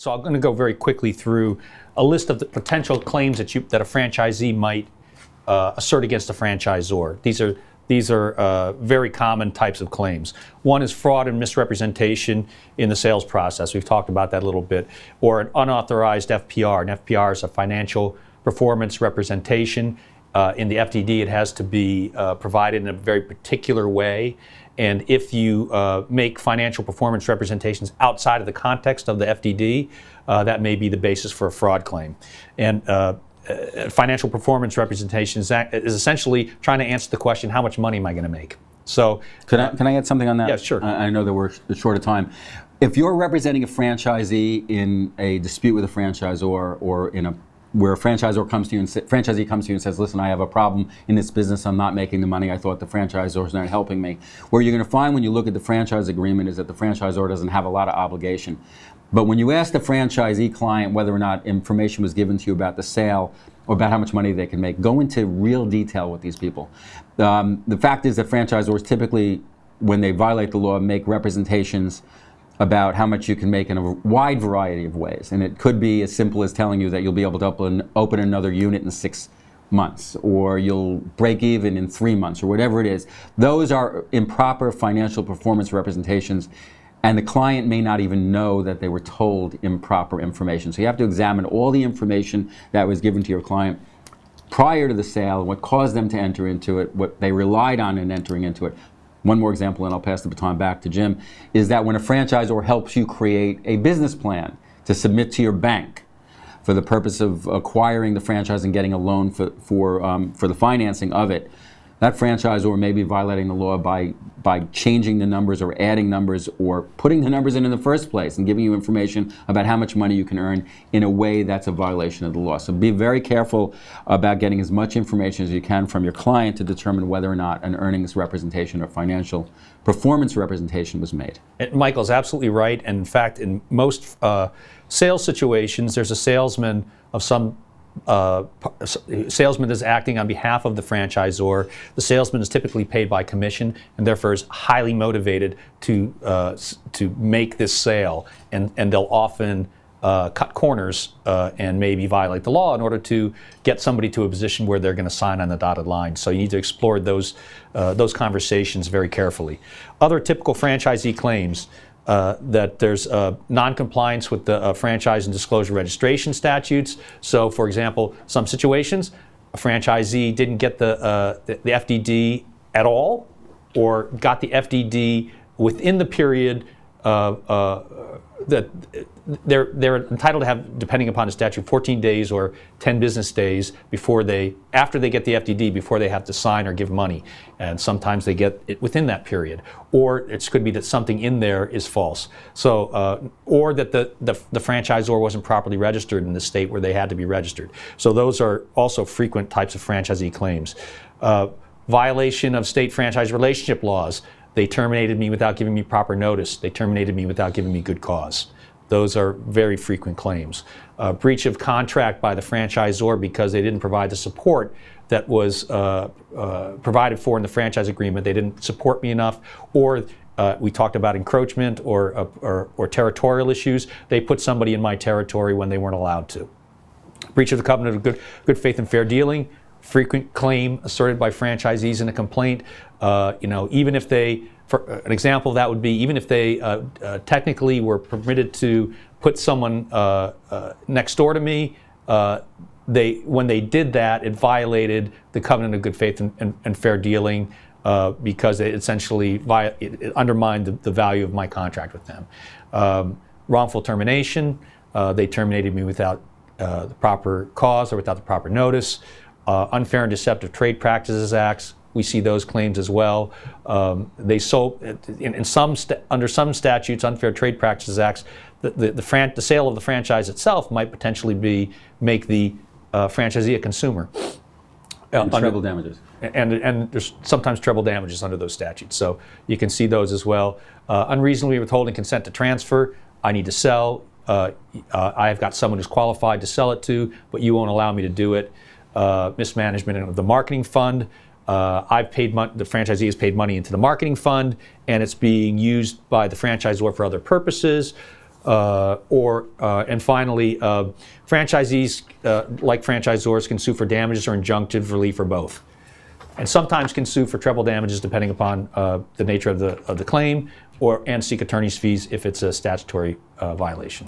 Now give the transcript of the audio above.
So I'm going to go very quickly through a list of the potential claims that a franchisee might assert against a franchisor. These are very common types of claims. One is fraud and misrepresentation in the sales process. We've talked about that a little bit. Or an unauthorized FPR. An FPR is a financial performance representation. In the FDD, it has to be provided in a very particular way. And if you make financial performance representations outside of the context of the FDD, that may be the basis for a fraud claim. And financial performance representation is essentially trying to answer the question, how much money am I going to make? So, can I add something on that? Yeah, sure. I know that we're short of time. If you're representing a franchisee in a dispute with a franchisor, or where a franchisee comes to you and says, listen, I have a problem in this business, I'm not making the money, I thought the franchisor is not helping me. Where you're going to find when you look at the franchise agreement is that the franchisor doesn't have a lot of obligation. But when you ask the franchisee client whether or not information was given to you about the sale or about how much money they can make, go into real detail with these people. The fact is that franchisors typically, when they violate the law, make representations about how much you can make in a wide variety of ways. And it could be as simple as telling you that you'll be able to open another unit in 6 months, or you'll break even in 3 months, or whatever it is. Those are improper financial performance representations, and the client may not even know that they were told improper information. So you have to examine all the information that was given to your client prior to the sale, what caused them to enter into it, what they relied on in entering into it. One more example, and I'll pass the baton back to Jim, is that when a franchisor helps you create a business plan to submit to your bank for the purpose of acquiring the franchise and getting a loan for the financing of it, that franchisor may be violating the law by changing the numbers or adding numbers or putting the numbers in the first place and giving you information about how much money you can earn in a way that's a violation of the law. So be very careful about getting as much information as you can from your client to determine whether or not an earnings representation or financial performance representation was made. And Michael's absolutely right. And in fact, in most sales situations, there's a salesman of some salesman is acting on behalf of the franchisor. The salesman is typically paid by commission and therefore is highly motivated to make this sale, and they'll often cut corners and maybe violate the law in order to get somebody to a position where they're going to sign on the dotted line. So you need to explore those conversations very carefully. Other typical franchisee claims. That there's non-compliance with the franchise and disclosure registration statutes. So, for example, some situations, a franchisee didn't get the FDD at all, or got the FDD within the period that they're entitled to have, depending upon the statute, 14 days or 10 business days after they get the FDD, before they have to sign or give money. And sometimes they get it within that period. Or it could be that something in there is false. So, or that the franchisor wasn't properly registered in the state where they had to be registered. So those are also frequent types of franchisee claims. Violation of state franchise relationship laws. They terminated me without giving me proper notice. They terminated me without giving me good cause. Those are very frequent claims. Breach of contract by the franchisor because they didn't provide the support that was provided for in the franchise agreement. They didn't support me enough, or we talked about encroachment or territorial issues. They put somebody in my territory when they weren't allowed to. Breach of the covenant of good faith and fair dealing. Frequent claim asserted by franchisees in a complaint. Even if they, for an example of that would be, even if they technically were permitted to put someone next door to me, when they did that, it violated the covenant of good faith and fair dealing because it essentially it undermined the value of my contract with them. Wrongful termination. They terminated me without the proper cause or without the proper notice. Unfair and Deceptive Trade Practices Acts, we see those claims as well. They sold under some statutes, Unfair Trade Practices Acts, the sale of the franchise itself might potentially make the franchisee a consumer. And treble damages. And there's sometimes treble damages under those statutes, so you can see those as well. Unreasonably withholding consent to transfer. I need to sell. I've got someone who's qualified to sell it to, but you won't allow me to do it. Mismanagement of the marketing fund. The franchisee has paid money into the marketing fund, and it's being used by the franchisor for other purposes. And finally, franchisees, like franchisors, can sue for damages or injunctive relief or both. And sometimes can sue for treble damages depending upon the nature of the claim, and seek attorney's fees if it's a statutory violation.